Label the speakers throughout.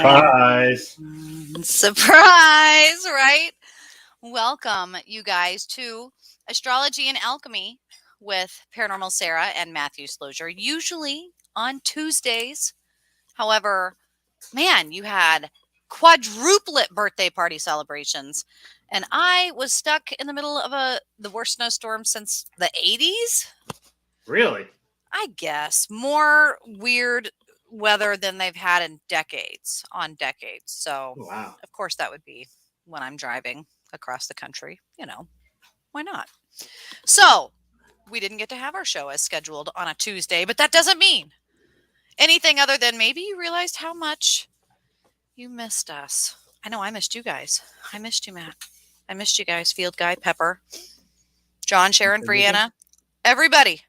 Speaker 1: Surprise.
Speaker 2: Surprise, right? Welcome, you guys, to Astrology and Alchemy with Paranormal Sarah and Matthew Slozier, usually on Tuesdays. However, man, you had quadruplet birthday party celebrations, and I was stuck in the middle of the worst snowstorm since the 80s.
Speaker 1: Really?
Speaker 2: I guess more weird weather than they've had in decades on decades. So,
Speaker 1: Wow.
Speaker 2: of course, that would be when I'm driving across the country. Why not? So, we didn't get to have our show as scheduled on a Tuesday, but that doesn't mean anything other than maybe you realized how much you missed us. I know I missed you guys. I missed you, Matt. I missed you guys. Field Guy, Pepper, John, Sharon, Brianna, everybody.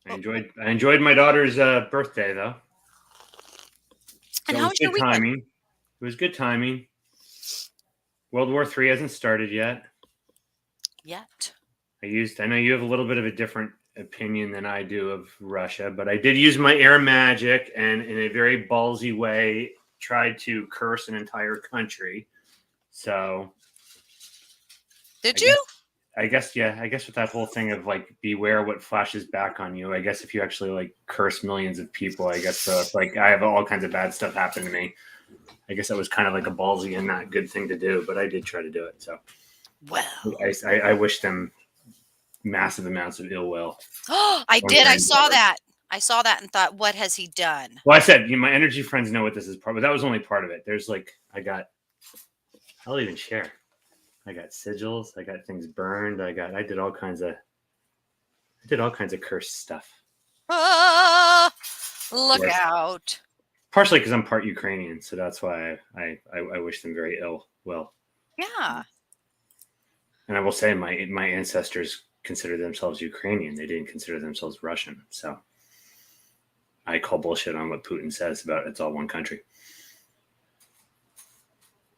Speaker 1: I enjoyed my daughter's birthday though.
Speaker 2: And how was your weekend?
Speaker 1: Timing. It was good timing. World War III hasn't started yet. I know you have a little bit of a different opinion than I do of Russia, but I did use my air magic and in a very ballsy way tried to curse an entire country. So
Speaker 2: did you?
Speaker 1: I guess with that whole thing of like beware what flashes back on you. I guess if you actually like curse millions of people, I guess so. It's like I have all kinds of bad stuff happen to me. I guess that was kind of like a ballsy and not good thing to do, but I did try to do it. So
Speaker 2: well,
Speaker 1: I wish them massive amounts of ill will.
Speaker 2: Oh, I did. I saw that and thought, what has he done?
Speaker 1: Well, I said, my energy friends know what this is part, but that was only part of it. There's like, I'll even share. I got sigils. I got things burned. I did all kinds of cursed stuff.
Speaker 2: Look out.
Speaker 1: Partially because I'm part Ukrainian, so that's why I wish them very ill will.
Speaker 2: Yeah.
Speaker 1: And I will say my ancestors considered themselves Ukrainian. They didn't consider themselves Russian. So I call bullshit on what Putin says about it's all one country.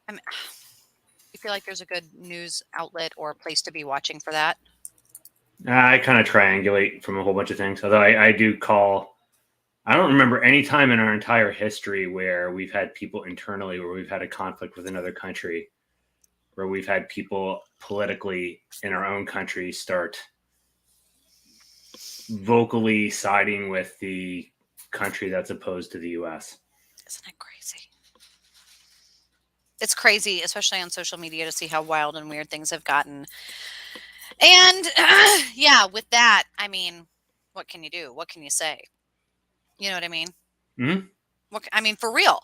Speaker 2: You feel like there's a good news outlet or place to be watching for that?
Speaker 1: I kind of triangulate from a whole bunch of things. Although I do call, I don't remember any time in our entire history where we've had people internally, where we've had a conflict with another country, where we've had people politically in our own country start vocally siding with the country that's opposed to the U.S.
Speaker 2: Isn't it crazy? It's crazy, especially on social media, to see how wild and weird things have gotten. And yeah, with that, I mean, what can you do? What can you say? You know what I mean?
Speaker 1: Mm-hmm.
Speaker 2: For real.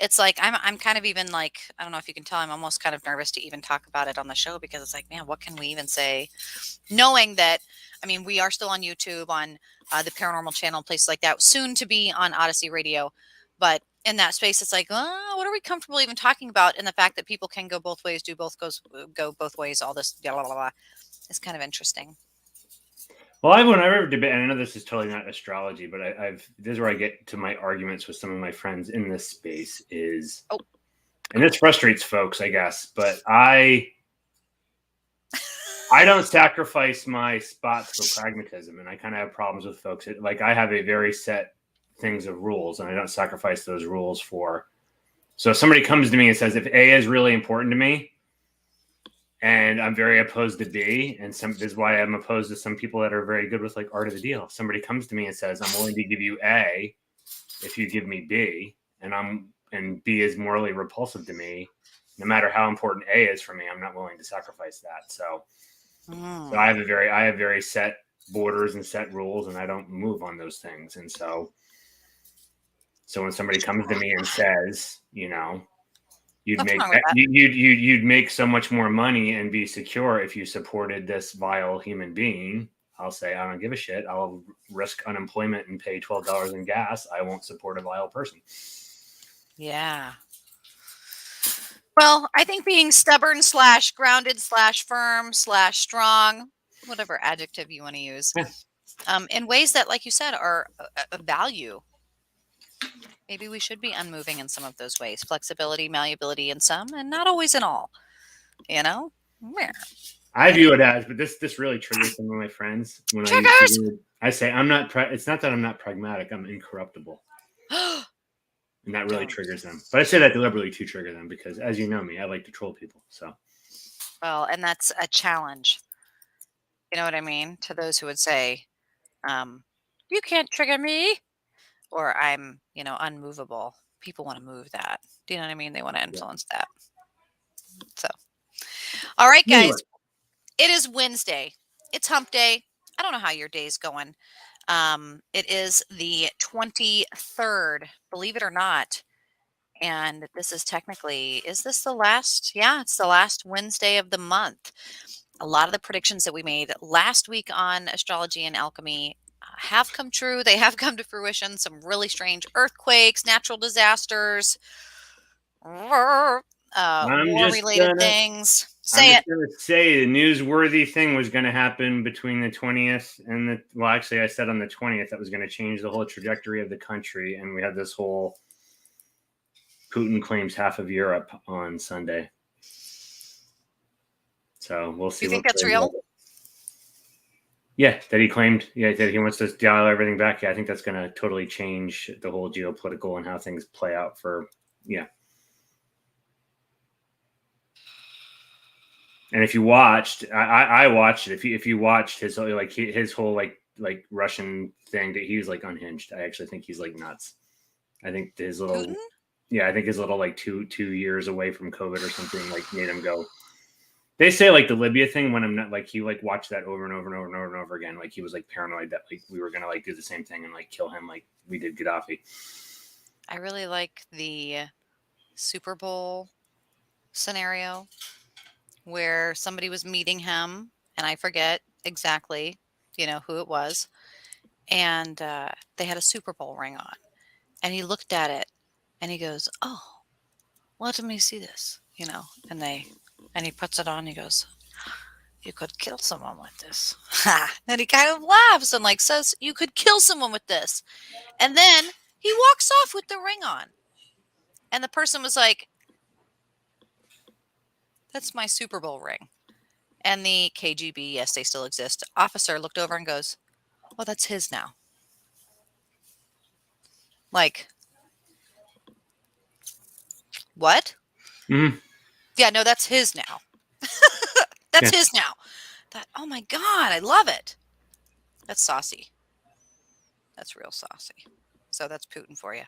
Speaker 2: It's like I'm kind of even like, I don't know if you can tell, I'm almost kind of nervous to even talk about it on the show, because it's like, man, what can we even say? Knowing that, we are still on YouTube, on the Paranormal Channel, places like that, soon to be on Odyssey Radio. But in that space, it's like, what are we comfortable even talking about? And the fact that people can go both ways, go both ways, all this, blah, blah, blah, is kind of interesting.
Speaker 1: Well, when I ever debate, and I know this is totally not astrology, but this is where I get to my arguments with some of my friends in this space is, and this frustrates folks, I guess, but I don't sacrifice my spots for pragmatism, and I kind of have problems with folks. I have a very set things of rules, and I don't sacrifice those rules for. So if somebody comes to me and says, if A is really important to me, and I'm very opposed to B, and this is why I'm opposed to some people that are very good with like art of the deal. If somebody comes to me and says, I'm willing to give you A if you give me B, and B is morally repulsive to me, no matter how important A is for me, I'm not willing to sacrifice that. So I have very set borders and set rules, and I don't move on those things. And so when somebody comes to me and says, you'd make so much more money and be secure if you supported this vile human being, I'll say, I don't give a shit. I'll risk unemployment and pay $12 in gas. I won't support a vile person.
Speaker 2: Yeah. Well, I think being stubborn / grounded / firm / strong, whatever adjective you want to use, in ways that, like you said, are a value. Maybe we should be unmoving in some of those ways. Flexibility, malleability in some, and not always in all. Yeah.
Speaker 1: I view it as, but this really triggers some of my friends when I say I'm not. It's not that I'm not pragmatic. I'm incorruptible. And that really triggers them. But I say that deliberately to trigger them because, as you know me, I like to troll people. So,
Speaker 2: well, and that's a challenge. You know what I mean? To those who would say, you can't trigger me, or I'm, unmovable. People want to move that. Do you know what I mean? They want to influence that. So, all right,
Speaker 1: anyway,
Speaker 2: guys, it is Wednesday. It's hump day. I don't know how your day's going. It is the 23rd, believe it or not. And this is technically, is this the last? Yeah, it's the last Wednesday of the month. A lot of the predictions that we made last week on Astrology and Alchemy have come true. They have come to fruition. Some really strange earthquakes, natural disasters, war-related things.
Speaker 1: I'm
Speaker 2: Say
Speaker 1: just
Speaker 2: it.
Speaker 1: gonna say the newsworthy thing was going to happen between the 20th and actually, I said on the 20th that was going to change the whole trajectory of the country, and we had this whole Putin claims half of Europe on Sunday. So we'll see.
Speaker 2: You think that's real?
Speaker 1: Yeah, that he claimed. Yeah, that he wants to dial everything back. Yeah, I think that's going to totally change the whole geopolitical and how things play out for. Yeah. And if you watched, I watched it. If you watched his whole Russian thing, that he was like unhinged. I actually think he's like nuts. I think his little
Speaker 2: Putin?
Speaker 1: Yeah, I think his little like two years away from COVID or something like made him go. They say like the Libya thing when I'm not like he like watched that over and over and over and over and over again. Like he was like paranoid that like we were gonna like do the same thing and like kill him like we did Gaddafi.
Speaker 2: I really like the Super Bowl scenario where somebody was meeting him, and I forget exactly, who it was, and they had a Super Bowl ring on, and he looked at it, and he goes, "Oh, let me see this," and he puts it on. He goes, "You could kill someone with this," and he kind of laughs and like says, "You could kill someone with this," and then he walks off with the ring on, and the person was like, "That's my Super Bowl ring." And the KGB, yes, they still exist, officer looked over and goes, "Oh, that's his now." Like, what?
Speaker 1: Mm-hmm.
Speaker 2: Yeah, no, that's his now. That's his now. Oh my God, I love it. That's saucy. That's real saucy. So that's Putin for you.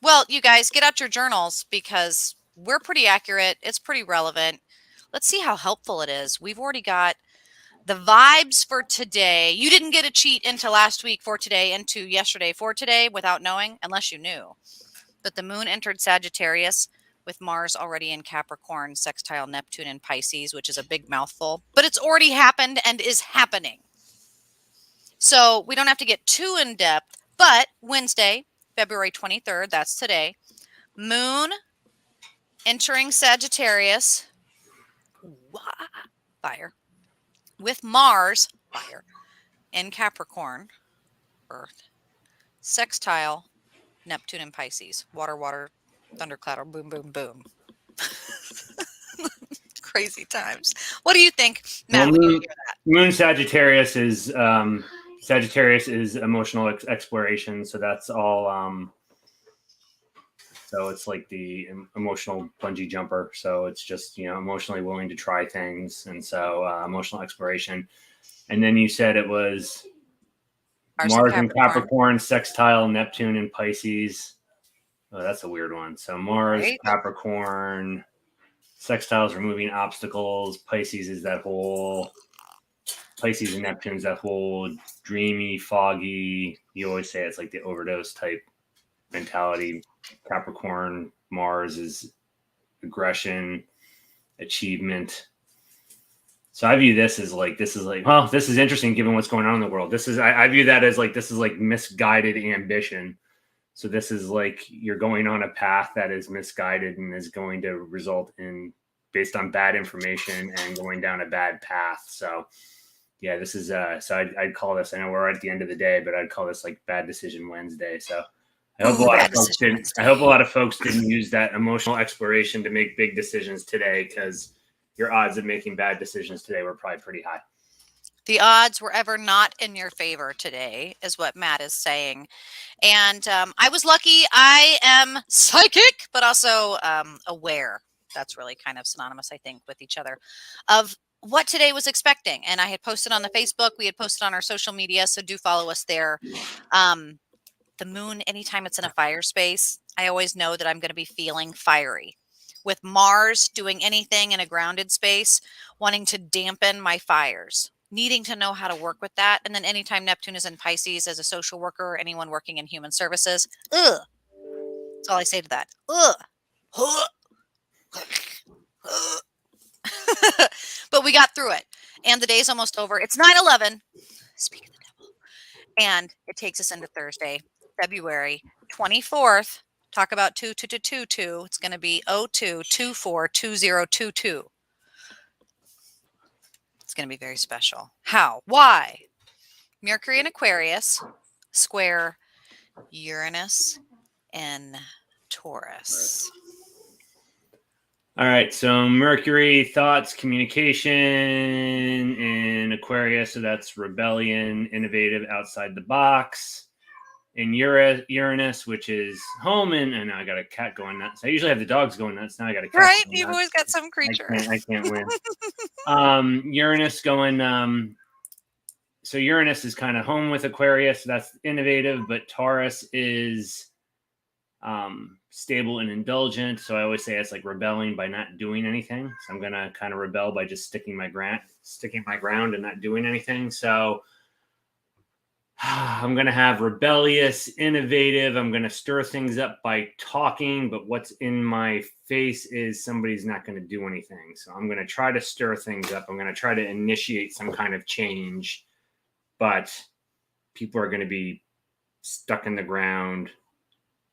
Speaker 2: Well, you guys, get out your journals because we're pretty accurate. It's pretty relevant. Let's see how helpful it is. We've already got the vibes for today. You didn't get a cheat into last week for today, into yesterday for today without knowing, unless you knew. But the moon entered Sagittarius with Mars already in Capricorn, sextile Neptune in Pisces, which is a big mouthful. But it's already happened and is happening. So we don't have to get too in depth. But Wednesday, February 23rd, that's today, moon entering Sagittarius, fire, with Mars, fire, in Capricorn, Earth, sextile Neptune in Pisces, water, water, thundercloud, or boom, boom, boom. Crazy times. What do you think, Matt?
Speaker 1: Well,
Speaker 2: When you hear that?
Speaker 1: Moon Sagittarius is emotional exploration. So that's all. So it's like the emotional bungee jumper. So it's just emotionally willing to try things, and so emotional exploration. And then you said it was Mars in Capricorn, sextile Neptune in Pisces. Oh, that's a weird one. So Mars, right? Capricorn, sextile is removing obstacles. Pisces is that whole. Pisces and Neptune is that whole dreamy, foggy. You always say it's like the overdose type mentality. Capricorn, Mars is aggression, achievement. So I view this as like, this is interesting given what's going on in the world. I view that as like, this is like misguided ambition. So this is like, you're going on a path that is misguided and is going to result in, based on bad information and going down a bad path. So yeah, this is, so I'd call this, I know we're at the end of the day, but I'd call this like Bad Decision Wednesday. So I hope a lot of folks didn't use that emotional exploration to make big decisions today, because your odds of making bad decisions today were probably pretty high.
Speaker 2: The odds were ever not in your favor today, is what Matt is saying. And I was lucky. I am psychic, but also aware. That's really kind of synonymous, I think, with each other of what today was expecting. And I had posted on the Facebook. We had posted on our social media. So do follow us there. The moon, anytime it's in a fire space, I always know that I'm going to be feeling fiery. With Mars doing anything in a grounded space, wanting to dampen my fires, needing to know how to work with that. And then anytime Neptune is in Pisces as a social worker or anyone working in human services, ugh. That's all I say to that. Ugh. But we got through it. And the day's almost over. It's 9/11. Speak of the devil. And it takes us into Thursday, February 24th. Talk about 2222. It's going to be 02242022. It's going to be very special. How? Why? Mercury in Aquarius, square Uranus in Taurus.
Speaker 1: All right, so Mercury, thoughts, communication in Aquarius, so that's rebellion, innovative, outside the box. In Uranus, which is home, and I got a cat going nuts. I usually have the dogs going nuts. Now I got a cat.
Speaker 2: Right?
Speaker 1: Going
Speaker 2: You've
Speaker 1: nuts.
Speaker 2: always got some creature.
Speaker 1: I can't win. Uranus going. So Uranus is kind of home with Aquarius. So that's innovative, but Taurus is stable and indulgent. So I always say it's like rebelling by not doing anything. So I'm gonna kind of rebel by just sticking my ground and not doing anything. So I'm going to have rebellious, innovative. I'm going to stir things up by talking, but what's in my face is somebody's not going to do anything. So I'm going to try to stir things up. I'm going to try to initiate some kind of change, but people are going to be stuck in the ground,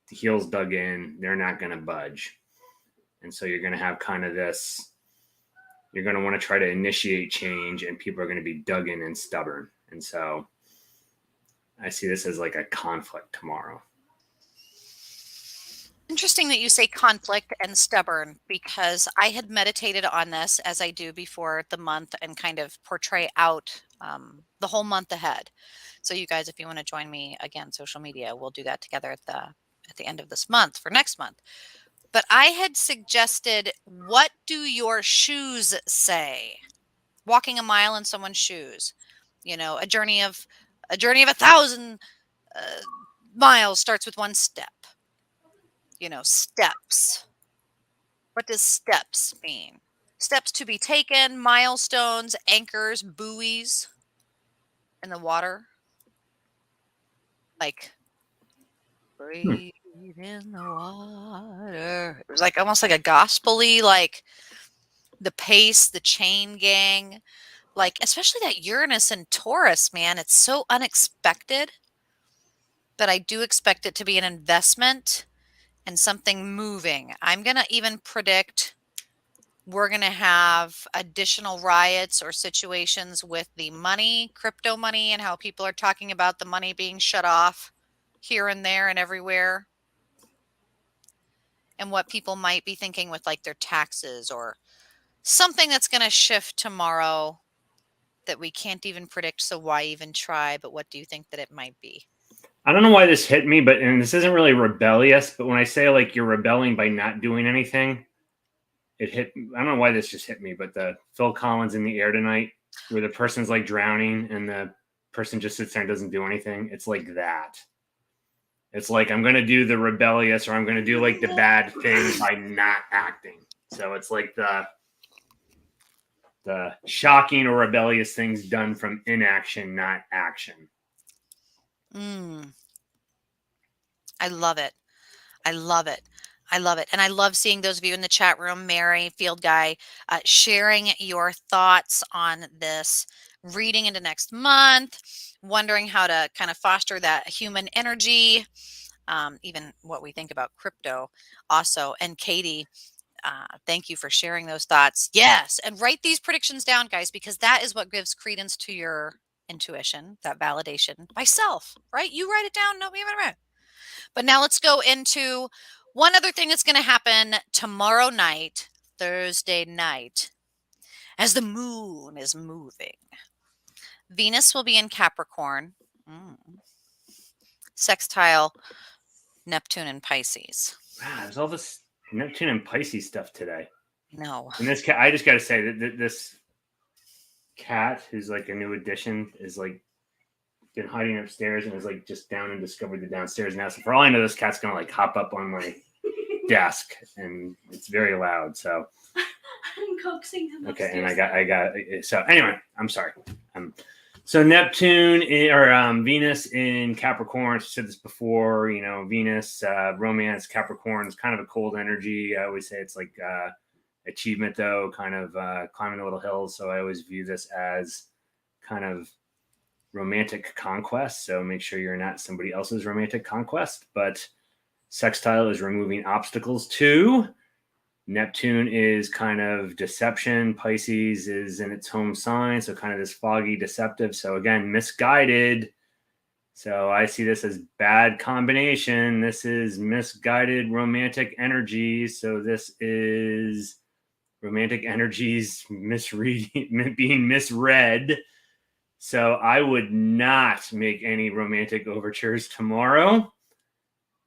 Speaker 1: the heels dug in. They're not going to budge. And so you're going to have kind of this, you're going to want to try to initiate change, and people are going to be dug in and stubborn. And so I see this as like a conflict tomorrow.
Speaker 2: Interesting that you say conflict and stubborn, because I had meditated on this as I do before the month and kind of portray out the whole month ahead. So you guys, if you want to join me again, social media, we'll do that together at the end of this month for next month. But I had suggested, what do your shoes say? Walking a mile in someone's shoes, a journey of 1,000 miles starts with one step. Steps. What does steps mean? Steps to be taken, milestones, anchors, buoys in the water. Like, breathe in the water. It was like almost like a gospel-y, like the pace, the chain gang. Like, especially that Uranus and Taurus, man, it's so unexpected. But I do expect it to be an investment and something moving. I'm going to even predict we're going to have additional riots or situations with the money, crypto money, and how people are talking about the money being shut off here and there and everywhere. And what people might be thinking with like their taxes, or something that's going to shift tomorrow that we can't even predict. So why even try? But what do you think that it might be?
Speaker 1: I don't know why this hit me, and this isn't really rebellious, but when I say like you're rebelling by not doing anything, it hit. I don't know why this just hit me, but the Phil Collins In the Air Tonight, where the person's like drowning and the person just sits there and doesn't do anything. It's like that. It's like, I'm going to do the rebellious, or I'm going to do like the bad thing by not acting. So it's like the shocking or rebellious things done from inaction, not action.
Speaker 2: I love it. I love it. I love it. And I love seeing those of you in the chat room, Mary, Field Guy, sharing your thoughts on this, reading into next month, wondering how to kind of foster that human energy, even what we think about crypto also. And Katie, thank you for sharing those thoughts. Yes. And write these predictions down, guys, because that is what gives credence to your intuition, that validation by self, right? You write it down. No, but now let's go into one other thing that's going to happen tomorrow night, Thursday night, as the moon is moving. Venus will be in Capricorn. Sextile Neptune and Pisces.
Speaker 1: Wow, there's all this Neptune and Pisces stuff today.
Speaker 2: No.
Speaker 1: And this cat, I just got to say that this cat, who's like a new addition, is like been hiding upstairs and is like just down and discovered the downstairs now. So for all I know, this cat's gonna like hop up on my desk, and it's very loud. So
Speaker 3: I'm coaxing him.
Speaker 1: Okay, and I got. So anyway, I'm sorry. So Neptune or Venus in Capricorn. I said this before. You know, Venus, romance, Capricorn is kind of a cold energy. I always say it's like achievement, though, kind of climbing the little hills. So I always view this as kind of romantic conquest. So make sure you're not somebody else's romantic conquest. But sextile is removing obstacles too. Neptune is kind of deception. Pisces is in its home sign, so kind of this foggy, deceptive. So again, misguided. So I see this as bad combination. This is misguided romantic energies. So this is romantic energies misreading, being misread. So I would not make any romantic overtures tomorrow.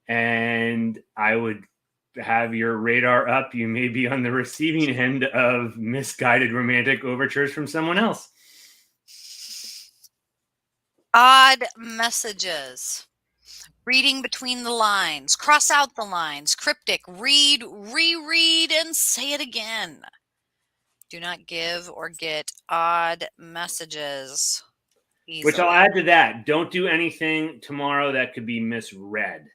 Speaker 1: And I would have your radar up. You may be on the receiving end of misguided romantic overtures from someone else.
Speaker 2: Odd messages. Reading between the lines. Cross out the lines. Cryptic. Read, reread, and say it again. Do not give or get odd messages easily.
Speaker 1: Which I'll add to that. Don't do anything tomorrow that could be misread.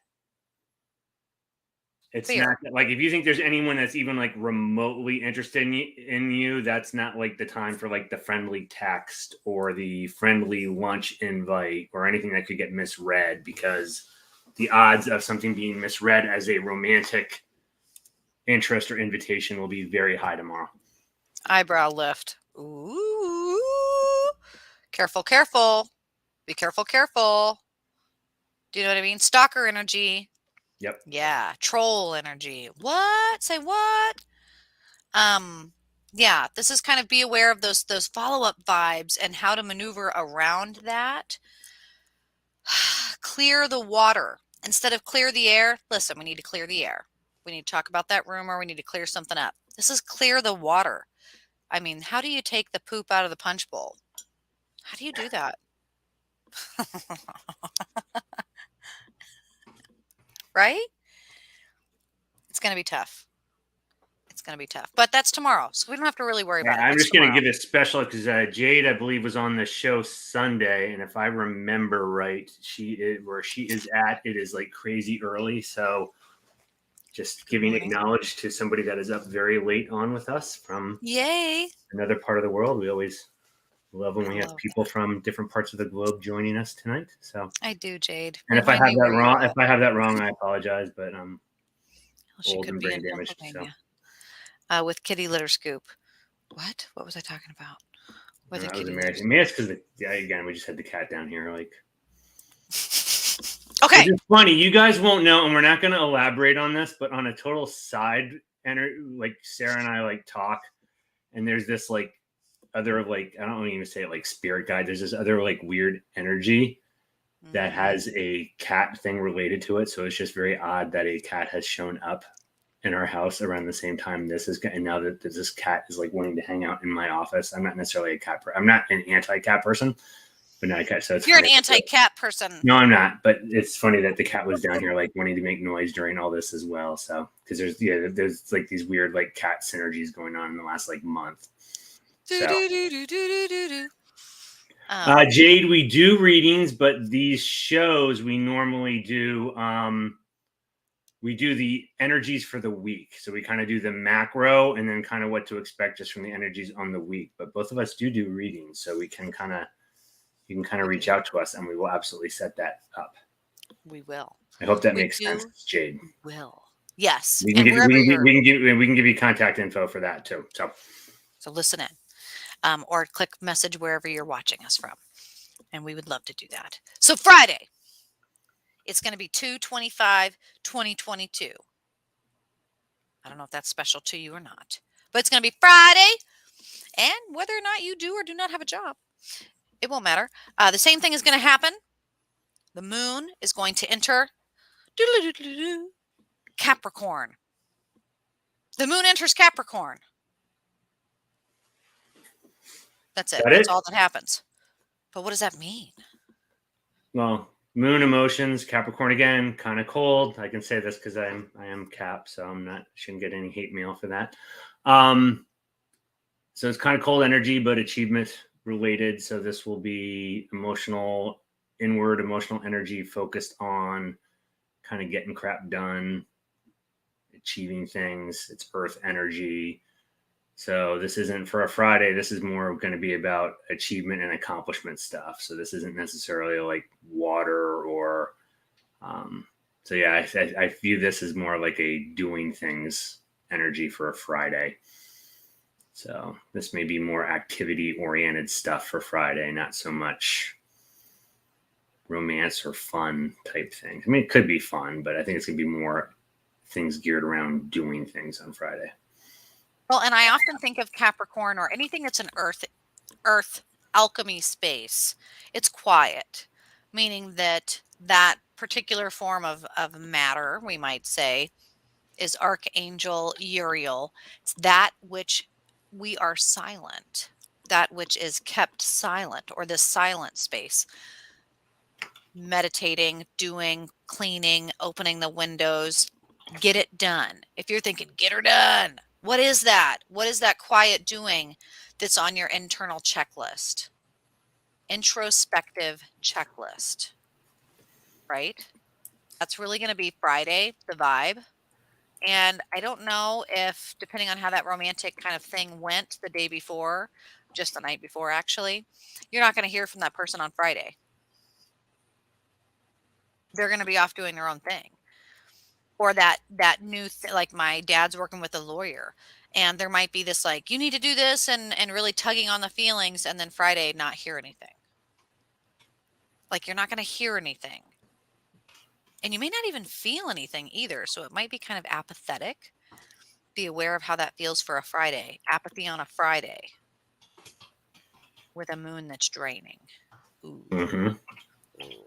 Speaker 1: It's
Speaker 2: Fair.
Speaker 1: not like if you think there's anyone that's even like remotely interested in you, that's not like the time for like the friendly text or the friendly lunch invite or anything that could get misread, because the odds of something being misread as a romantic interest or invitation will be very high tomorrow.
Speaker 2: Eyebrow lift. Ooh. Careful, careful. Be careful, careful. Do you know what I mean? Stalker energy.
Speaker 1: Yep.
Speaker 2: Yeah. Troll energy. What? Say what? Yeah, this is kind of be aware of those follow-up vibes and how to maneuver around that. Clear the water. Instead of clear the air, listen, we need to clear the air. We need to talk about that rumor. We need to clear something up. This is clear the water. I mean, how do you take the poop out of the punch bowl? How do you do that? Right? It's going to be tough. It's going to be tough. But that's tomorrow, so we don't have to really worry about it.
Speaker 1: I'm
Speaker 2: That's
Speaker 1: just going to
Speaker 2: tomorrow.
Speaker 1: give a special because Jade, I believe, was on the show Sunday, and if I remember right, she is at, it is like crazy early. So just giving acknowledge to somebody that is up very late on with us from
Speaker 2: Yay.
Speaker 1: another part of the world. We always love when we have people from different parts of the globe joining us tonight. So
Speaker 2: I do, Jade.
Speaker 1: And if I have that wrong, I apologize, but
Speaker 2: she
Speaker 1: old
Speaker 2: could
Speaker 1: and
Speaker 2: be
Speaker 1: brain
Speaker 2: in
Speaker 1: damaged.
Speaker 2: Pennsylvania. With Kitty Litter Scoop. What? What was I talking about?
Speaker 1: With that was American. Maybe it's because again, we just had the cat down here. Like,
Speaker 2: okay,
Speaker 1: it's funny. You guys won't know, and we're not going to elaborate on this, but on a total side, like Sarah and I like talk, and there's this like other like I don't even say it like spirit guide. There's this other like weird energy that has a cat thing related to it. So it's just very odd that a cat has shown up in our house around the same time this is, and now that this cat is like wanting to hang out in my office. I'm not necessarily a cat I'm not an anti-cat person, but not a cat. So it's
Speaker 2: you're an anti-cat person.
Speaker 1: No, I'm not. But it's funny that the cat was down here like wanting to make noise during all this as well. So because there's like these weird like cat synergies going on in the last like month. So. Jade, we do readings, but these shows we normally do. We do the energies for the week. So we kind of do the macro and then kind of what to expect just from the energies on the week. But both of us do readings. So we can you can kind of reach out to us and we will absolutely set that up.
Speaker 2: We will.
Speaker 1: I hope that makes sense, Jade.
Speaker 2: We will. Yes.
Speaker 1: We can give you contact info for that too. So
Speaker 2: listen in. Or click message wherever you're watching us from. And we would love to do that. So Friday. It's going to be 2/25/2022. I don't know if that's special to you or not, but it's going to be Friday. And whether or not you do or do not have a job, It won't matter. The same thing is going to happen. The moon is going to enter Capricorn. The moon enters Capricorn. That's it.
Speaker 1: That
Speaker 2: That's
Speaker 1: it?
Speaker 2: all that happens. But what does that mean?
Speaker 1: Well, moon emotions, Capricorn again, kind of cold. I can say this because I am Cap, so shouldn't get any hate mail for that. So it's kind of cold energy, but achievement related. So this will be inward emotional energy focused on kind of getting crap done, achieving things. It's earth energy. So this isn't for a Friday. This is more going to be about achievement and accomplishment stuff. So this isn't necessarily like water or, so yeah, I view this as more like a doing things energy for a Friday. So this may be more activity oriented stuff for Friday, not so much romance or fun type things. I mean, it could be fun, but I think it's going to be more things geared around doing things on Friday.
Speaker 2: Well, and I often think of Capricorn or anything that's an earth alchemy space. It's quiet, meaning that particular form of matter, we might say, is Archangel Uriel. It's that which we are silent, that which is kept silent, or this silent space. Meditating, doing, cleaning, opening the windows, get it done. If you're thinking, get her done, what is that? What is that quiet doing that's on your internal checklist? Introspective checklist, right? That's really going to be Friday, the vibe. And I don't know if, depending on how that romantic kind of thing went the day before, just the night before, actually, you're not going to hear from that person on Friday. They're going to be off doing their own thing. Or that new like my dad's working with a lawyer, and there might be this like, you need to do this, and really tugging on the feelings, and then Friday not hear anything. Like, you're not going to hear anything. And you may not even feel anything either. So it might be kind of apathetic. Be aware of how that feels for a Friday. Apathy on a Friday with a moon that's draining. Ooh.
Speaker 1: Mm-hmm.
Speaker 2: Ooh.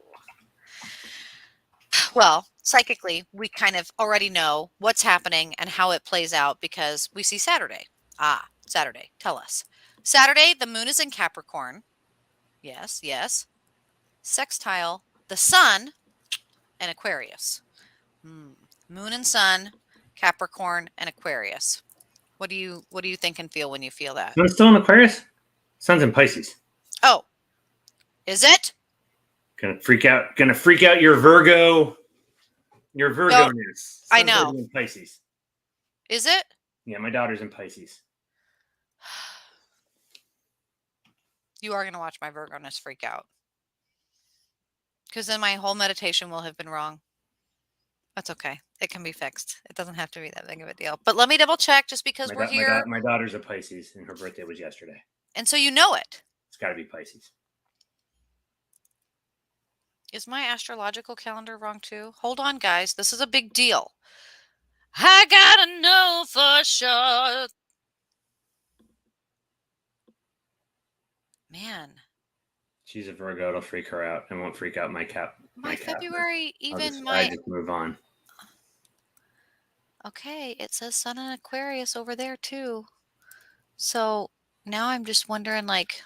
Speaker 2: Well, psychically, we kind of already know what's happening and how it plays out because we see Saturday. Saturday. Tell us. Saturday, the moon is in Capricorn. Yes, yes. Sextile the sun and Aquarius. Moon and sun, Capricorn and Aquarius. What do you think and feel when you feel that?
Speaker 1: Sun's still in Aquarius? Sun's in Pisces.
Speaker 2: Oh, is it?
Speaker 1: Gonna freak out your Virgo. Your Virgo-ness.
Speaker 2: I know.
Speaker 1: In Pisces.
Speaker 2: Is it?
Speaker 1: Yeah, my daughter's in Pisces.
Speaker 2: You are going to watch my Virgo-ness freak out. Because then my whole meditation will have been wrong. That's okay. It can be fixed. It doesn't have to be that big of a deal. But let me double check just because we're here.
Speaker 1: My daughter's a Pisces, and her birthday was yesterday.
Speaker 2: And so you know it.
Speaker 1: It's got to be Pisces.
Speaker 2: Is my astrological calendar wrong too? Hold on, guys. This is a big deal. I gotta know for sure. Man.
Speaker 1: She's a Virgo. It'll freak her out. It won't freak out my Cap.
Speaker 2: My February, even
Speaker 1: I just move on.
Speaker 2: Okay, it says Sun and Aquarius over there too. So now I'm just wondering, like,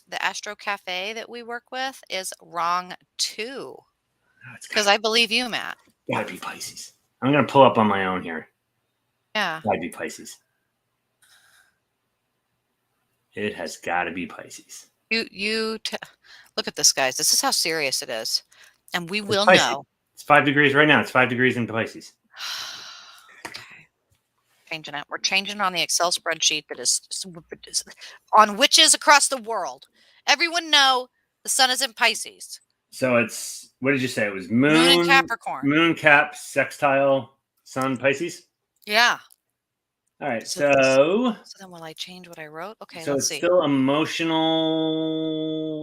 Speaker 2: the Astro Cafe that we work with is wrong too. Because I believe you, Matt.
Speaker 1: Gotta be Pisces. I'm gonna pull up on my own here.
Speaker 2: Yeah.
Speaker 1: Gotta be Pisces. It has gotta be Pisces.
Speaker 2: Look at this, guys. This is how serious it is. And we will know.
Speaker 1: It's 5 degrees right now. It's 5 degrees in Pisces.
Speaker 2: Okay. Changing it. We're changing it on the Excel spreadsheet that is on witches across the world. Everyone know the sun is in Pisces.
Speaker 1: So it's, what did you say? It was moon
Speaker 2: and Capricorn.
Speaker 1: Moon, Cap, sextile, sun, Pisces?
Speaker 2: Yeah.
Speaker 1: All right.
Speaker 2: So then will I change what I wrote? Okay,
Speaker 1: so
Speaker 2: let's see.
Speaker 1: It's still emotional.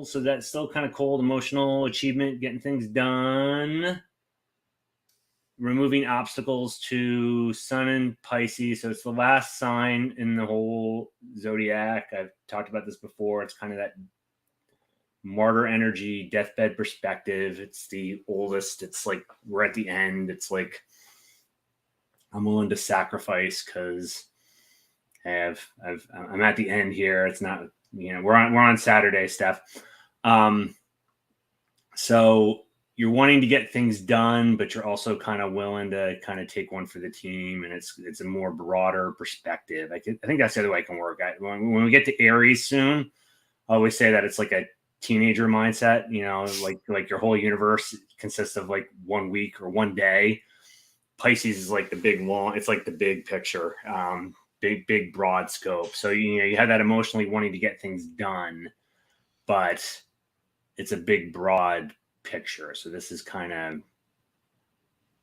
Speaker 1: So that's still kind of cold, emotional achievement, getting things done. Removing obstacles to sun and Pisces. So it's the last sign in the whole zodiac. I've talked about this before. It's kind of that martyr energy, deathbed perspective. It's the oldest. It's like we're at the end. It's like I'm willing to sacrifice because I'm at the end here. It's not, we're on Saturday, Steph. So you're wanting to get things done, but you're also kind of willing to kind of take one for the team, and it's a more broader perspective. I think that's the other way it can work. When we get to Aries soon, I always say that it's like a teenager mindset. Like your whole universe consists of like 1 week or 1 day. Pisces is like the big long. It's like the big picture, big broad scope. So you have that emotionally wanting to get things done, but it's a big broad picture. So this is kind of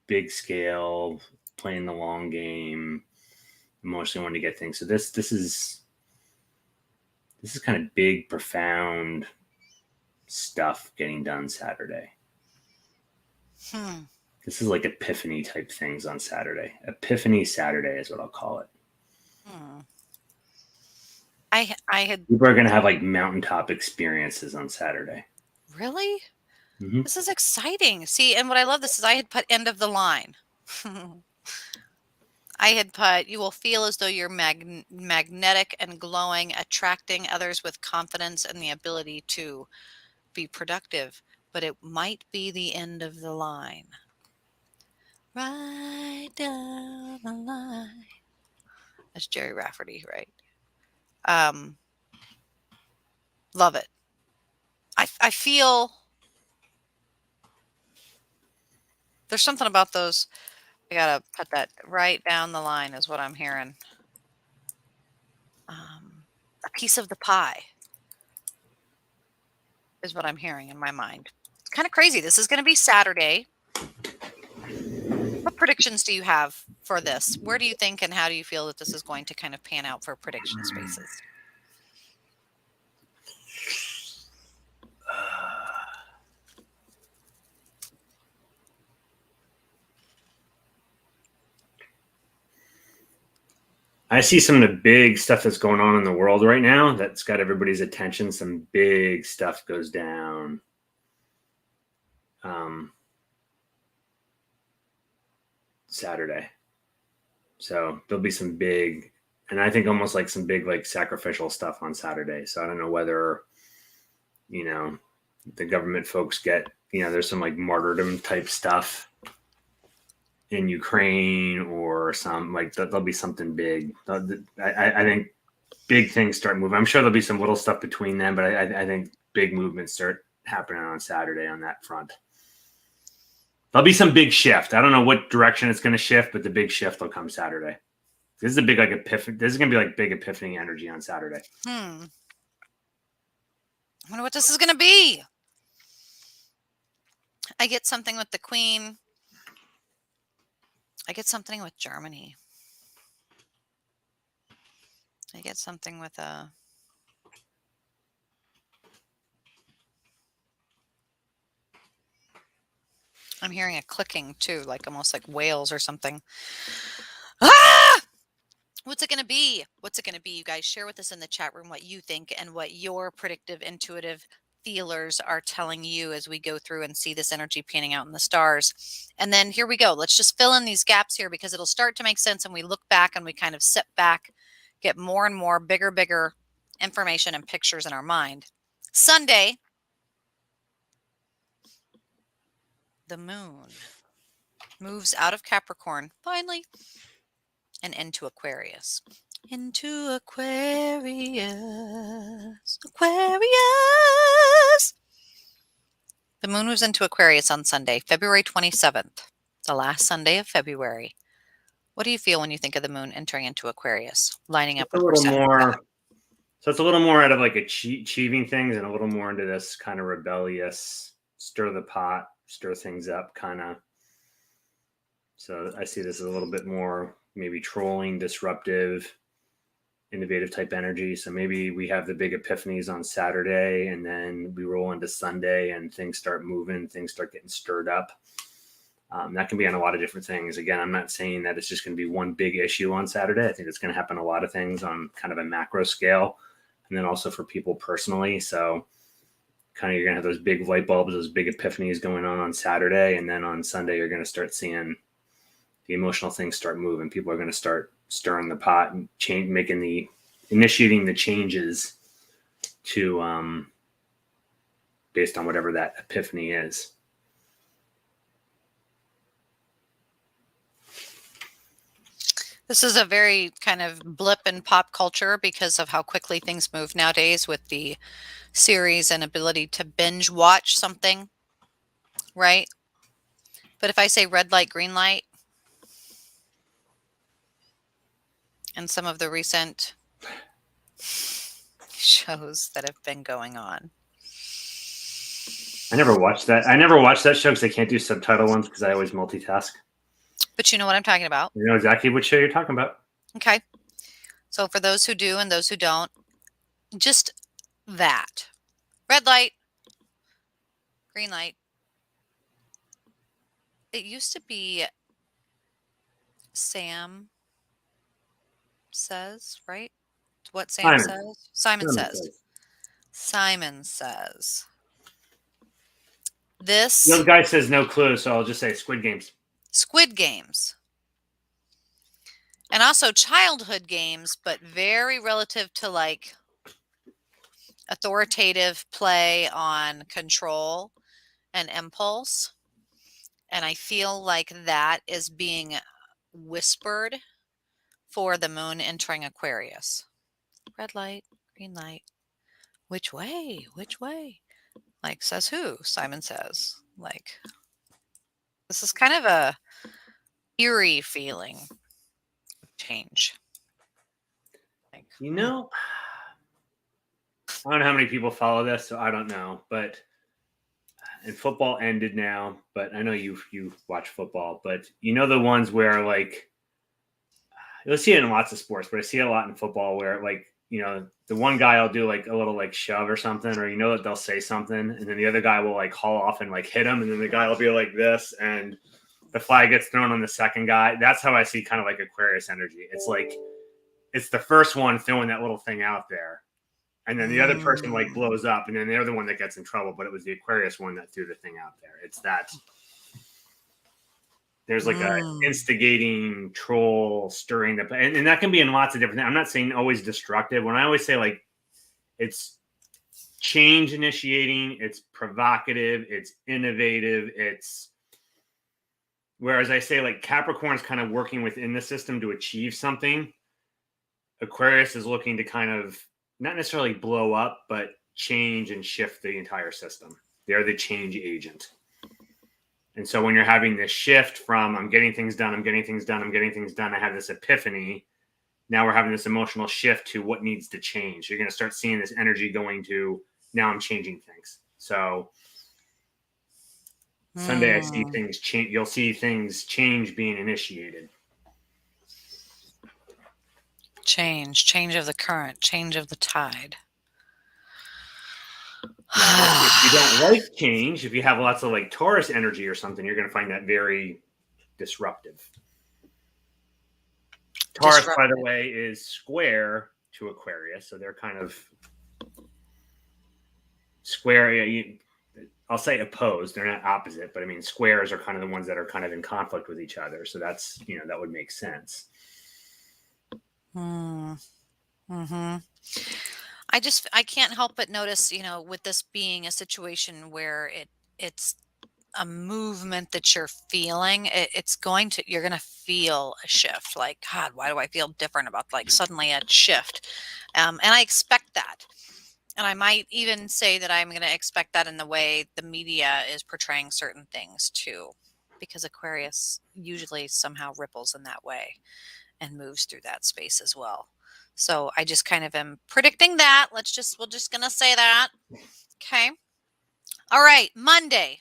Speaker 1: big scale, playing the long game, emotionally wanting to get things. So this is kind of big, profound stuff getting done Saturday. This is like epiphany type things on Saturday. Epiphany Saturday is what I'll call it.
Speaker 2: I had
Speaker 1: People are going to have like mountaintop experiences on Saturday.
Speaker 2: Really?
Speaker 1: Mm-hmm.
Speaker 2: This is exciting. See, and what I love this is I had put end of the line. I had put, you will feel as though you're magnetic and glowing, attracting others with confidence and the ability to be productive. But it might be the end of the line. Right down the line. That's Jerry Rafferty, right? Love it. I feel there's something about those. I gotta put that right down the line is what I'm hearing. A piece of the pie is what I'm hearing in my mind. It's kind of crazy. This is going to be Saturday. What predictions do you have for this? Where do you think and how do you feel that this is going to kind of pan out for prediction spaces?
Speaker 1: I see some of the big stuff that's going on in the world right now that's got everybody's attention. Some big stuff goes down. Saturday. So there'll be some big, and I think almost like some big like sacrificial stuff on Saturday. So I don't know whether, the government folks get, there's some like martyrdom type stuff in Ukraine or some like there'll be something big. I think big things start moving. I'm sure there'll be some little stuff between them, but I think big movements start happening on Saturday on that front. There'll be some big shift. I don't know what direction it's going to shift, but the big shift will come Saturday. This is a big like epiphany. This is going to be like big epiphany energy on Saturday.
Speaker 2: I wonder what this is going to be. I get something with the Queen. I get something with Germany. I get something with a... I'm hearing a clicking too, like almost like whales or something. Ah! What's it going to be? What's it going to be? You guys share with us in the chat room what you think and what your predictive, intuitive feelers are telling you as we go through and see this energy panning out in the stars. And then here we go. Let's just fill in these gaps here because it'll start to make sense. And we look back and we kind of sit back, get more and more bigger information and pictures in our mind. Sunday, the moon moves out of Capricorn, finally, and into Aquarius. Into Aquarius. Aquarius. The moon moves into Aquarius on Sunday, February 27th, the last Sunday of February. What do you feel when you think of the moon entering into Aquarius, lining up with
Speaker 1: a little more? So it's a little more out of like achieving things and a little more into this kind of rebellious, stir the pot, stir things up kind of. So I see this as a little bit more maybe trolling, disruptive, innovative type energy. So maybe we have the big epiphanies on Saturday and then we roll into Sunday and things start moving, things start getting stirred up. That can be on a lot of different things. Again, I'm not saying that it's just going to be one big issue on Saturday. I think it's going to happen a lot of things on kind of a macro scale and then also for people personally. So kind of you're going to have those big light bulbs, those big epiphanies going on Saturday. And then on Sunday, you're going to start seeing the emotional things start moving. People are going to start stirring the pot and initiating the changes to, based on whatever that epiphany is.
Speaker 2: This is a very kind of blip in pop culture because of how quickly things move nowadays with the series and ability to binge watch something, right? But if I say red light, green light, and some of the recent shows that have been going on.
Speaker 1: I never watched that. I never watched that show because I can't do subtitle ones because I always multitask.
Speaker 2: But you know what I'm talking about.
Speaker 1: You know exactly what show you're talking about.
Speaker 2: Okay. So for those who do and those who don't, just that. Red light, green light. It used to be Sam says, right? What Sam says? Simon says. Simon says. This.
Speaker 1: The other guy says no clue, so I'll just say Squid Games.
Speaker 2: Squid Games. And also childhood games, but very relative to like authoritative play on control and impulse. And I feel like that is being whispered for the moon entering Aquarius. Red light, green light. Which way? Which way? Like, says who? Simon says. Like, this is kind of a eerie feeling of change. Like,
Speaker 1: you know, I don't know how many people follow this, so I don't know. But and football ended now, but I know you watch football. But you know the ones where like you'll see it in lots of sports, but I see it a lot in football where like the one guy will do like a little like shove or something, or that they'll say something, and then the other guy will like haul off and like hit him, and then the guy will be like this, and the flag gets thrown on the second guy. That's how I see kind of like Aquarius energy. It's like it's the first one throwing that little thing out there, and then the other person like blows up, and then the other one that gets in trouble. But it was the Aquarius one that threw the thing out there. It's that there's like a instigating troll stirring the, and that can be in lots of different things. I'm not saying always destructive. When I always say like it's change initiating, it's provocative, it's innovative, it's whereas I say like Capricorn's kind of working within the system to achieve something. Aquarius is looking to kind of not necessarily blow up, but change and shift the entire system. They're the change agent. And so when you're having this shift from I'm getting things done, I'm getting things done, I'm getting things done, I have this epiphany. Now we're having this emotional shift to what needs to change. You're going to start seeing this energy going to now I'm changing things. So Sunday I see things change. You'll see things change being initiated.
Speaker 2: Change of the current, change of the tide.
Speaker 1: Now, if you don't like change, if you have lots of like Taurus energy or something, you're going to find that very disruptive. Taurus, by the way, is square to Aquarius, so they're kind of square. I'll say opposed. They're not opposite, but I mean squares are kind of the ones that are kind of in conflict with each other. So that's that would make sense.
Speaker 2: I can't help but notice, with this being a situation where it's a movement that you're feeling, you're going to feel a shift. Like, God, why do I feel different about like suddenly a shift? And I expect that. And I might even say that I'm going to expect that in the way the media is portraying certain things too, because Aquarius usually somehow ripples in that way and moves through that space as well. So I just kind of am predicting that. We're just going to say that. Okay. All right. Monday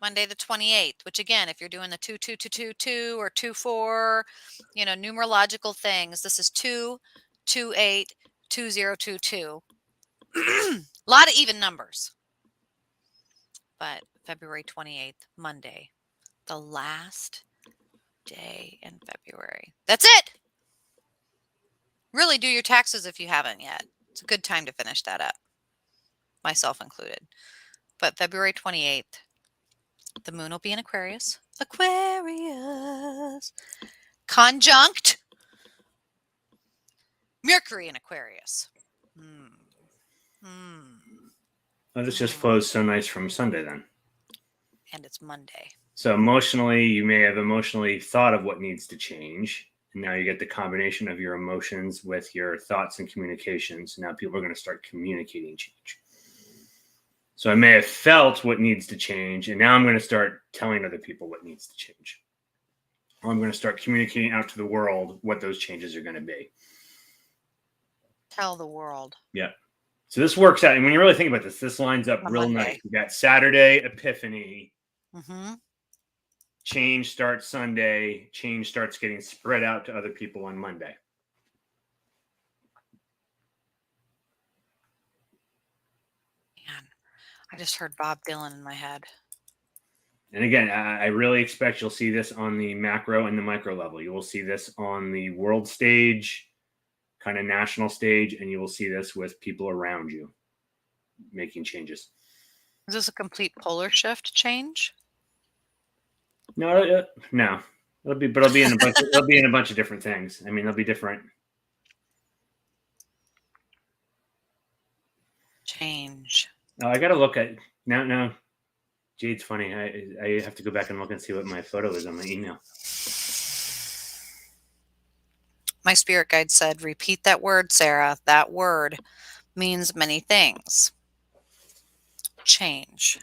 Speaker 2: the 28th, which again, if you're doing the 2-2-2-2-2 or 2-4, numerological things, this is 2-2-8-2022. A lot of even numbers. But February 28th, Monday, the last day in February. That's it. Really do your taxes if you haven't yet. It's a good time to finish that up. myself included. But February 28th, the moon will be in Aquarius. Aquarius. Conjunct Mercury in Aquarius.
Speaker 1: Oh, this just flows so nice from Sunday then.
Speaker 2: And it's Monday.
Speaker 1: So emotionally, you may have emotionally thought of what needs to change. And now you get the combination of your emotions with your thoughts and communications. Now people are going to start communicating change. So I may have felt what needs to change, and now I'm going to start telling other people what needs to change. Or I'm going to start communicating out to the world what those changes are going to be.
Speaker 2: Tell the world.
Speaker 1: Yeah. So this works out. And when you really think about this, this lines up
Speaker 2: On
Speaker 1: real
Speaker 2: Monday.
Speaker 1: nice. You got Saturday, Epiphany.
Speaker 2: Mm-hmm.
Speaker 1: Change starts Sunday. Change starts getting spread out to other people on Monday.
Speaker 2: Man, I just heard Bob Dylan in my head.
Speaker 1: And again, I really expect you'll see this on the macro and the micro level. You will see this on the world stage, kind of national stage, and you will see this with people around you making changes.
Speaker 2: Is this a complete polar shift change?
Speaker 1: No, no. It'll be in a bunch. It'll be in a bunch of different things. I mean, they'll be different.
Speaker 2: Change.
Speaker 1: Oh, I got to look at now. Jade's funny. I have to go back and look and see what my photo is on my email.
Speaker 2: My spirit guide said, repeat that word, Sarah. That word means many things. Change.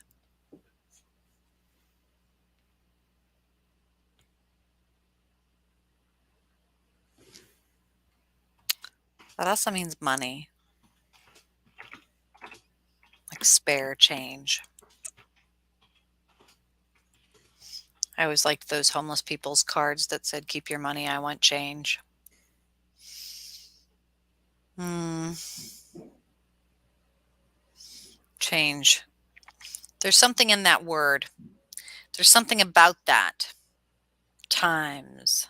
Speaker 2: That also means money. Like spare change. I always liked those homeless people's cards that said, keep your money, I want change. Change. There's something in that word. There's something about that. Times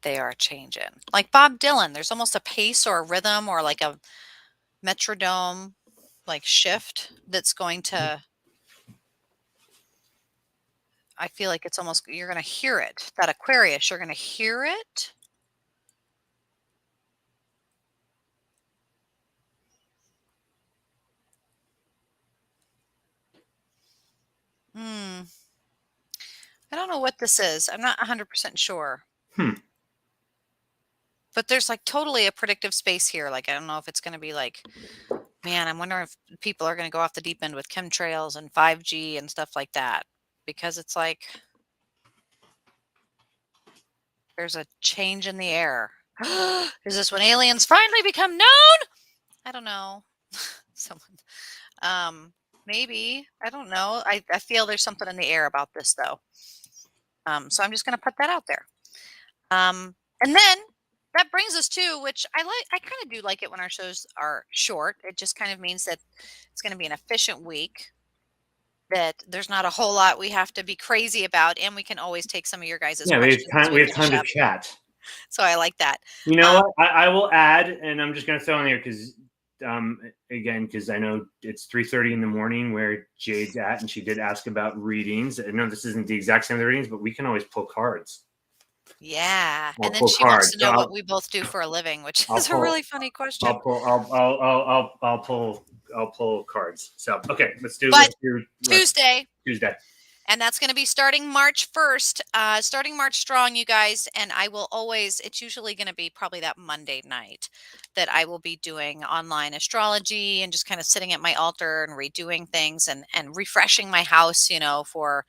Speaker 2: they are changing. Like Bob Dylan, there's almost a pace or a rhythm or like a metronome like shift that's going to, I feel like it's almost, you're going to hear it. That Aquarius, you're going to hear it. I don't know what this is. I'm not 100% sure. But there's like totally a predictive space here. Like, I don't know if it's going to be like, man, I'm wondering if people are going to go off the deep end with chemtrails and 5G and stuff like that. Because it's like, there's a change in the air. Is this when aliens finally become known? I don't know. Someone, maybe. I don't know. I feel there's something in the air about this, though. So I'm just going to put that out there. And then that brings us to, which I kind of do like it when our shows are short. It just kind of means that it's going to be an efficient week, that there's not a whole lot we have to be crazy about, and we can always take some of your guys' questions.
Speaker 1: We have time to chat.
Speaker 2: So I like that.
Speaker 1: You know what? I will add, and I'm just going to throw in there because, again, because I know it's 3:30 in the morning where Jade's at, and she did ask about readings. I know this isn't the exact same readings, but we can always pull cards.
Speaker 2: Yeah,
Speaker 1: I'll
Speaker 2: and then
Speaker 1: pull
Speaker 2: she wants to
Speaker 1: cards.
Speaker 2: know what we both do for a living, which is a really funny question.
Speaker 1: I'll pull cards. So okay, let's do
Speaker 2: Tuesday.
Speaker 1: And
Speaker 2: that's going to be starting March 1st, starting March strong, you guys. And I will always, it's usually going to be probably that Monday night that I will be doing online astrology and just kind of sitting at my altar and redoing things and refreshing my house, you know, for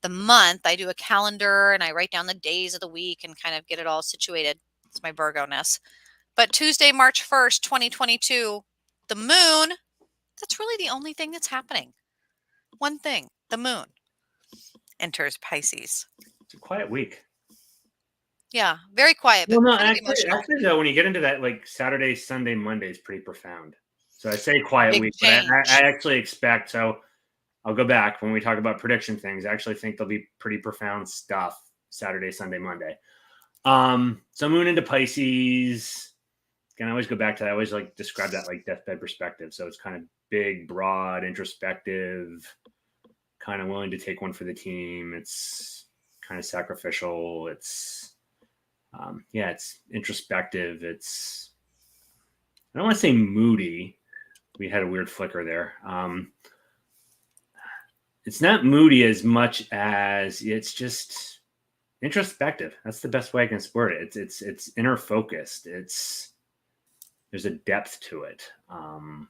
Speaker 2: the month. I do a calendar and I write down the days of the week and kind of get it all situated. It's my Virgo-ness. But Tuesday, March 1st, 2022, the moon, that's really the only thing that's happening. One thing, the moon enters Pisces.
Speaker 1: It's a quiet week.
Speaker 2: Yeah, very quiet. But
Speaker 1: Well, no, actually, though, when you get into that, like Saturday, Sunday, Monday is pretty profound. So I say quiet week, but I actually expect, so I'll go back when we talk about prediction things. I actually think there'll be pretty profound stuff Saturday, Sunday, Monday. So moon into Pisces. can always go back to that. I always like describe that like deathbed perspective. So it's kind of big, broad, introspective, kind of willing to take one for the team. It's kind of sacrificial. It's, it's introspective. It's, I don't want to say moody. We had a weird flicker there. It's not moody as much as it's just introspective. That's the best way I can word it. It's inner focused. There's a depth to it. So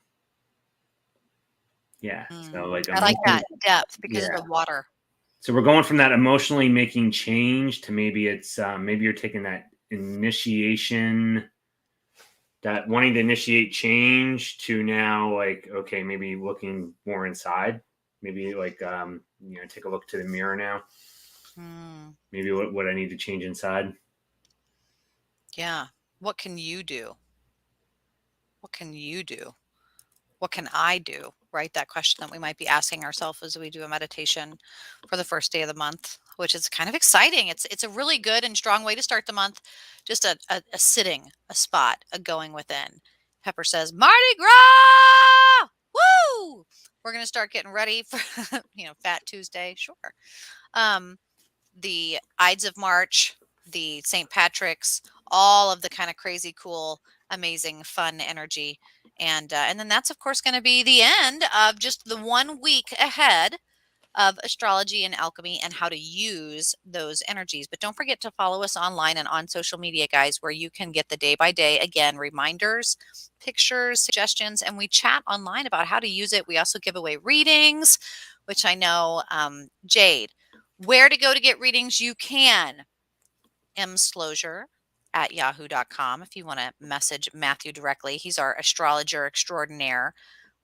Speaker 1: like
Speaker 2: I like that depth because of the water.
Speaker 1: So we're going from that emotionally making change to maybe it's maybe you're taking that initiation, that wanting to initiate change, to now like, okay, maybe looking more inside. Maybe like take a look to the mirror now. Maybe what I need to change inside.
Speaker 2: Yeah. What can you do? What can you do? What can I do? Right? That question that we might be asking ourselves as we do a meditation for the first day of the month, which is kind of exciting. It's a really good and strong way to start the month. Just a sitting, a spot, a going within. Pepper says, Mardi Gras! Woo! We're going to start getting ready for, Fat Tuesday. Sure. The Ides of March, the St. Patrick's, all of the kind of crazy, cool, amazing, fun energy. And then that's, of course, going to be the end of just the 1 week ahead of astrology and alchemy and how to use those energies. But don't forget to follow us online and on social media, guys, where you can get the day by day, again, reminders, pictures, suggestions, and we chat online about how to use it. We also give away readings, which I know, Jade, where to go to get readings, you can. mslosier@yahoo.com if you want to message Matthew directly. He's our astrologer extraordinaire.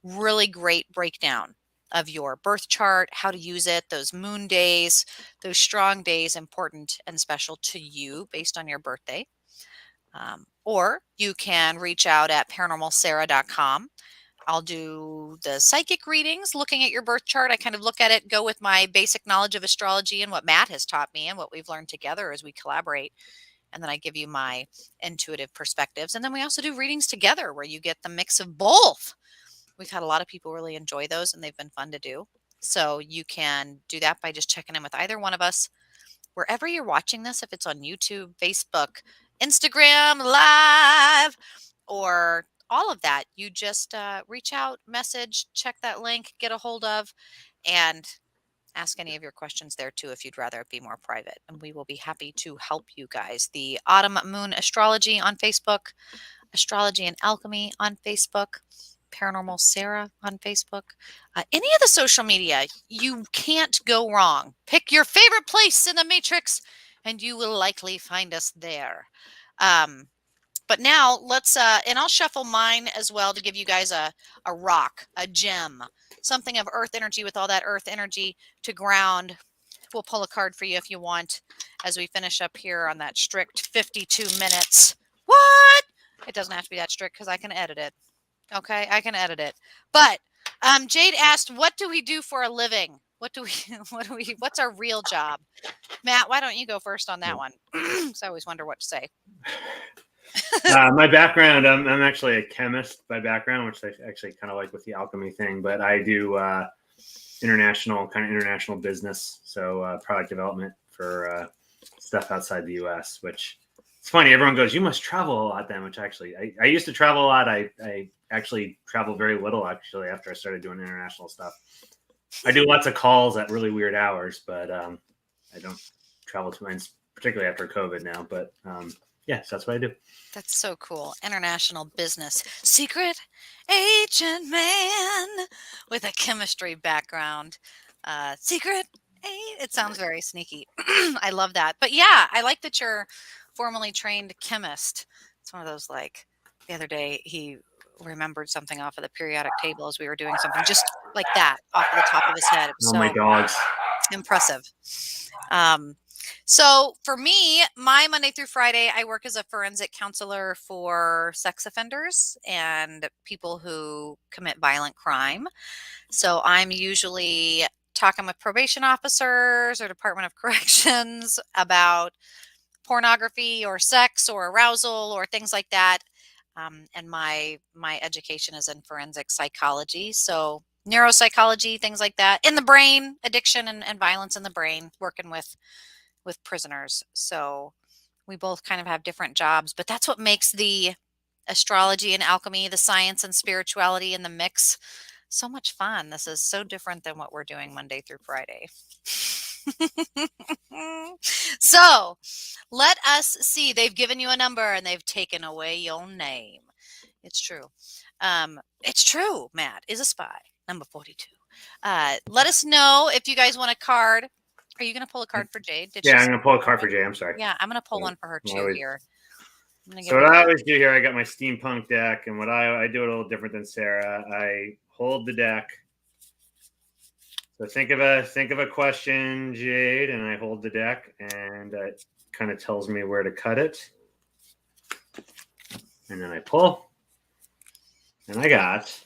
Speaker 2: Really great breakdown of your birth chart, how to use it, those moon days, those strong days, important and special to you based on your birthday. Or you can reach out at paranormalsarah.com. I'll do the psychic readings, looking at your birth chart. I kind of look at it, go with my basic knowledge of astrology and what Matt has taught me and what we've learned together as we collaborate. And then I give you my intuitive perspectives. And then we also do readings together where you get the mix of both. We've had a lot of people really enjoy those and they've been fun to do. So you can do that by just checking in with either one of us. Wherever you're watching this, if it's on YouTube, Facebook, Instagram Live, or all of that, you just reach out, message, check that link, get a hold of, and ask any of your questions there too if you'd rather it be more private. And we will be happy to help you guys. The Autumn Moon Astrology on Facebook, Astrology and Alchemy on Facebook, Paranormal Sarah on Facebook, any of the social media, you can't go wrong. Pick your favorite place in the matrix and you will likely find us there. But now let's, and I'll shuffle mine as well to give you guys a rock, a gem, something of earth energy with all that earth energy to ground. We'll pull a card for you if you want as we finish up here on that strict 52 minutes. What? It doesn't have to be that strict because I can edit it. Okay, I can edit it. But Jade asked, what do we do for a living? What's our real job? Matt, why don't you go first on that one? So I always wonder what to say.
Speaker 1: My background, I'm actually a chemist by background, which I actually kind of like with the alchemy thing, but I do international business. So product development for stuff outside the US, which it's funny. Everyone goes, you must travel a lot then, which actually, I used to travel a lot. I actually travel very little actually after I started doing international stuff. I do lots of calls at really weird hours, but I don't travel too much, particularly after COVID now, but yes, that's what I do.
Speaker 2: That's so cool. International business. Secret agent man with a chemistry background. Secret agent. It sounds very sneaky. I love that. But yeah, I like that you're formally trained chemist. It's one of those, like, the other day he remembered something off of the periodic table as we were doing something just like that off of the top of his head. It was
Speaker 1: my dogs.
Speaker 2: Impressive. So for me, my Monday through Friday, I work as a forensic counselor for sex offenders and people who commit violent crime. So I'm usually talking with probation officers or Department of Corrections about pornography or sex or arousal or things like that. And my education is in forensic psychology, so neuropsychology, things like that, in the brain, addiction and violence in the brain, working with prisoners. So we both kind of have different jobs, but that's what makes the astrology and alchemy, the science and spirituality in the mix, so much fun. This is so different than what we're doing Monday through Friday. So let us see. They've given you a number and they've taken away your name. It's true. It's true. Matt is a spy. Number 42. Let us know if you guys want a card. Are you going to pull a card for Jade?
Speaker 1: Yeah, I'm going to pull a card for Jade. I'm sorry.
Speaker 2: Yeah, I'm going to pull one for her too here.
Speaker 1: So what I always do here, I got my steampunk deck, and what I do it a little different than Sarah. I hold the deck. So think of a question, Jade, and I hold the deck, and it kind of tells me where to cut it. And then I pull, and I got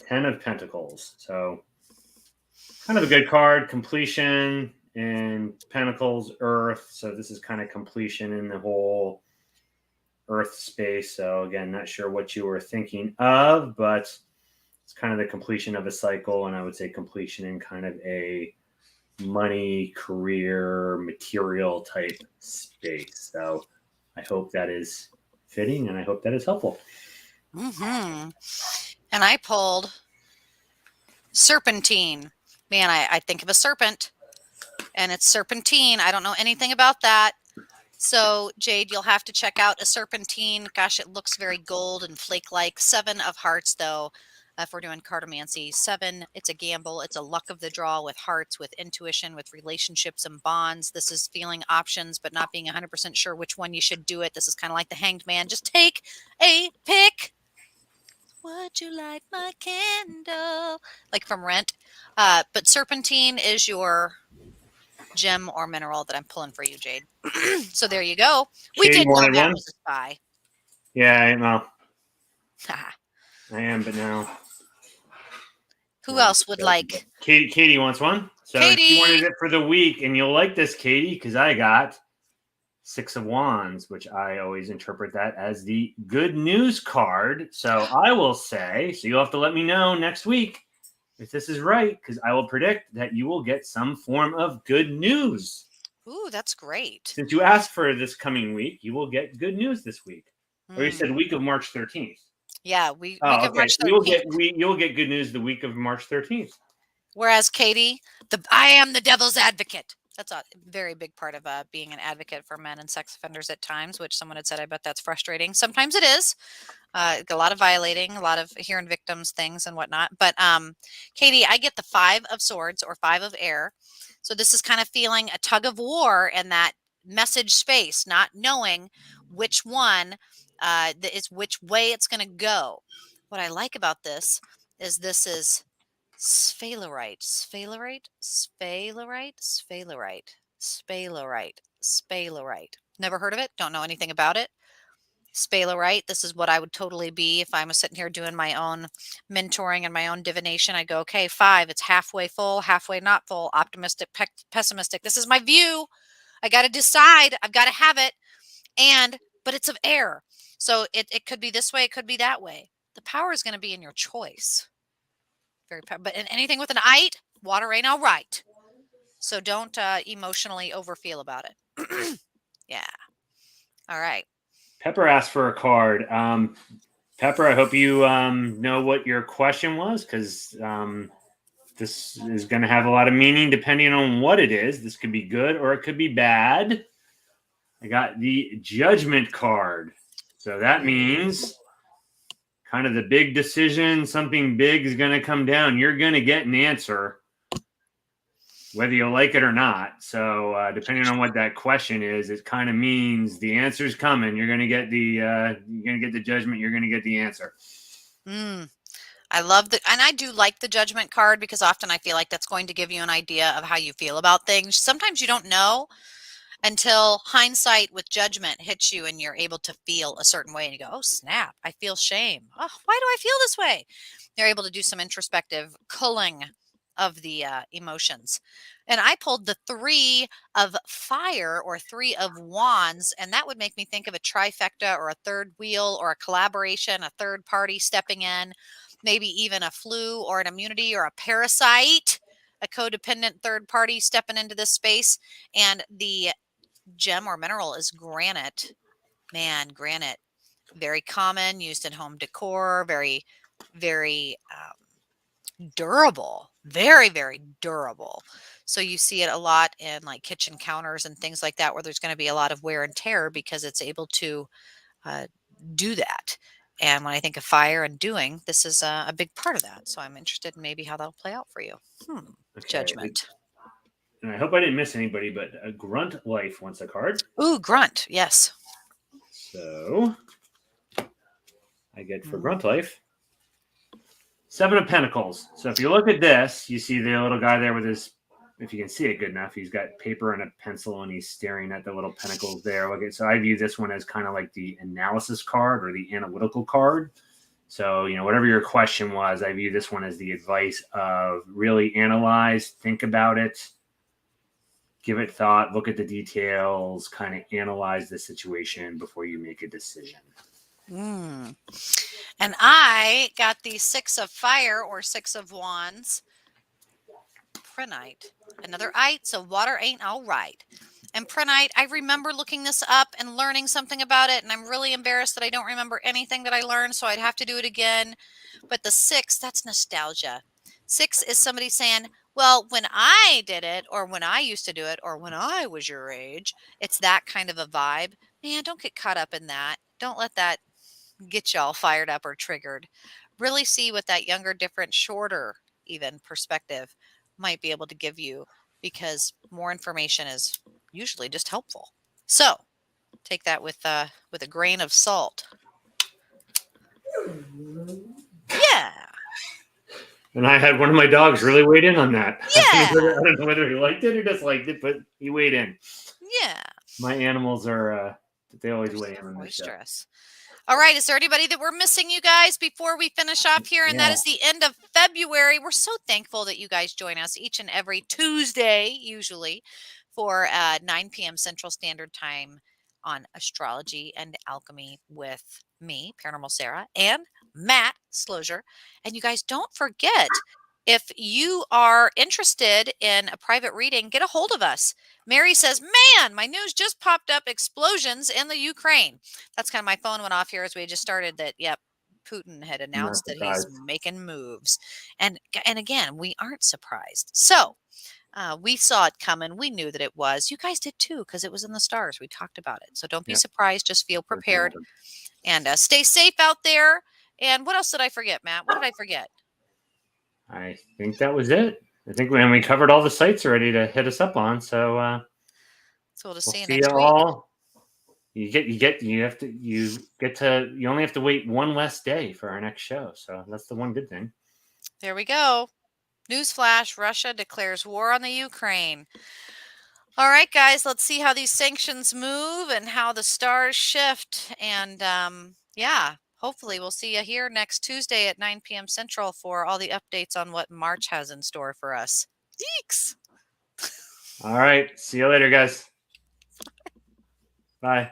Speaker 1: 10 of Pentacles. So kind of a good card, completion, and Pentacles, Earth. So this is kind of completion in the whole Earth space. So again, not sure what you were thinking of, but it's kind of the completion of a cycle, and I would say completion in kind of a money, career, material type space. So I hope that is fitting, and I hope that is helpful.
Speaker 2: Mm-hmm. And I pulled serpentine. Man, I think of a serpent, and it's serpentine. I don't know anything about that. So, Jade, you'll have to check out a serpentine. Gosh, it looks very gold and flake-like. 7 of hearts, though. If we're doing cartomancy, 7, it's a gamble. It's a luck of the draw with hearts, with intuition, with relationships and bonds. This is feeling options, but not being 100% sure which one you should do it. This is kind of like the Hanged Man. Just take a pick. Would you light my candle? Like from Rent. But serpentine is your gem or mineral that I'm pulling for you, Jade. So there you go. We did know Matt was a spy.
Speaker 1: Yeah, well, I am, but now.
Speaker 2: Who else would like?
Speaker 1: Katie wants one. So
Speaker 2: Katie!
Speaker 1: She wanted it for the week, and you'll like this, Katie, because I got 6 of Wands, which I always interpret that as the good news card. So I will say, so you'll have to let me know next week if this is right, because I will predict that you will get some form of good news.
Speaker 2: Ooh, that's great.
Speaker 1: Since you asked for this coming week, you will get good news this week. Or you said week of March 13th.
Speaker 2: Yeah, week of March 13th.
Speaker 1: You'll get good news the week of March 13th.
Speaker 2: Whereas Katie, I am the devil's advocate. That's a very big part of being an advocate for men and sex offenders at times, which someone had said, I bet that's frustrating. Sometimes it is. A lot of violating, a lot of hearing victims things and whatnot. But Katie, I get the 5 of Swords or 5 of Air. So this is kind of feeling a tug of war in that message space, not knowing which one is which way it's going to go. What I like about this is sphalerite, sphalerite. Never heard of it. Don't know anything about it. Sphalerite. This is what I would totally be if I was sitting here doing my own mentoring and my own divination. I go, okay, 5. It's halfway full, halfway not full, optimistic, pessimistic. This is my view. I got to decide. I've got to have it. But it's of air. So it could be this way. It could be that way. The power is going to be in your choice. But in anything with an ite, water ain't all right. So don't emotionally overfeel about it. Yeah. All right.
Speaker 1: Pepper asked for a card. Pepper, I hope you know what your question was, because this is going to have a lot of meaning depending on what it is. This could be good or it could be bad. I got the Judgment card. So that means kind of the big decision, something big is going to come down. You're going to get an answer, whether you like it or not. So depending on what that question is, it kind of means the answer's coming. You're going to get the judgment. You're going to get the answer.
Speaker 2: I love and I do like the Judgment card, because often I feel like that's going to give you an idea of how you feel about things. Sometimes you don't know until hindsight with judgment hits you and you're able to feel a certain way and you go, oh, snap, I feel shame. Oh, why do I feel this way? You're able to do some introspective culling of the emotions. And I pulled the 3 of fire or 3 of wands, and that would make me think of a trifecta or a third wheel or a collaboration, a third party stepping in, maybe even a flu or an immunity or a parasite, a codependent third party stepping into this space. And the gem or mineral is granite. Man, granite, very common, used in home decor, very, very durable, very, very durable. So you see it a lot in like kitchen counters and things like that, where there's going to be a lot of wear and tear because it's able to do that. And when I think of fire and doing, this is a big part of that. So I'm interested in maybe how that'll play out for you.
Speaker 1: Okay.
Speaker 2: Judgment.
Speaker 1: And I hope I didn't miss anybody, but a Grunt Life wants a card.
Speaker 2: Ooh, grunt. Yes.
Speaker 1: So I get for Grunt Life 7 of Pentacles. So if you look at this, you see the little guy there with his, if you can see it good enough, he's got paper and a pencil and he's staring at the little pentacles there. Look at, so I view this one as kind of like the analysis card or the analytical card. So, you know, whatever your question was, I view this one as the advice of really analyze, think about it, give it thought, look at the details, kind of analyze the situation before you make a decision.
Speaker 2: And I got the 6 of fire or 6 of wands. Prenite. Another ite, so water ain't all right. And prenite, I remember looking this up and learning something about it, and I'm really embarrassed that I don't remember anything that I learned, so I'd have to do it again. But the 6, that's nostalgia. 6 is somebody saying, well, when I did it, or when I used to do it, or when I was your age, it's that kind of a vibe. Man, don't get caught up in that. Don't let that get y'all fired up or triggered. Really see what that younger, different, shorter even perspective might be able to give you, because more information is usually just helpful. So take that with a grain of salt. Yeah.
Speaker 1: And I had one of my dogs really weighed in on that.
Speaker 2: Yeah.
Speaker 1: I don't know whether he liked it or disliked it, but he weighed in.
Speaker 2: Yeah.
Speaker 1: My animals are, they always weigh in on this show.
Speaker 2: Boisterous. All right. Is there anybody that we're missing, you guys, before we finish off here? And that is the end of February. We're so thankful that you guys join us each and every Tuesday, usually, for 9 p.m. Central Standard Time on Astrology and Alchemy with me, Paranormal Sarah, and Matt Slosier. And you guys, don't forget, if you are interested in a private reading, get a hold of us. Mary says, man, my news just popped up, explosions in the Ukraine. That's kind of, my phone went off here as we just started that, yep, Putin had announced that he's making moves. And again, we aren't surprised. So we saw it coming. We knew that it was. You guys did too, because it was in the stars. We talked about it. So don't be surprised. Just feel prepared. And stay safe out there. And what else did I forget, Matt? What did I forget?
Speaker 1: I think that was it. I think we covered all the sites already to hit us up on. So
Speaker 2: we'll
Speaker 1: see
Speaker 2: you
Speaker 1: you
Speaker 2: next
Speaker 1: all. You only have to wait one less day for our next show. So that's the one good thing.
Speaker 2: There we go. Newsflash, Russia declares war on the Ukraine. All right, guys, let's see how these sanctions move and how the stars shift. And hopefully we'll see you here next Tuesday at 9 p.m. Central for all the updates on what March has in store for us. Yeeks!
Speaker 1: All right. See you later, guys. Bye.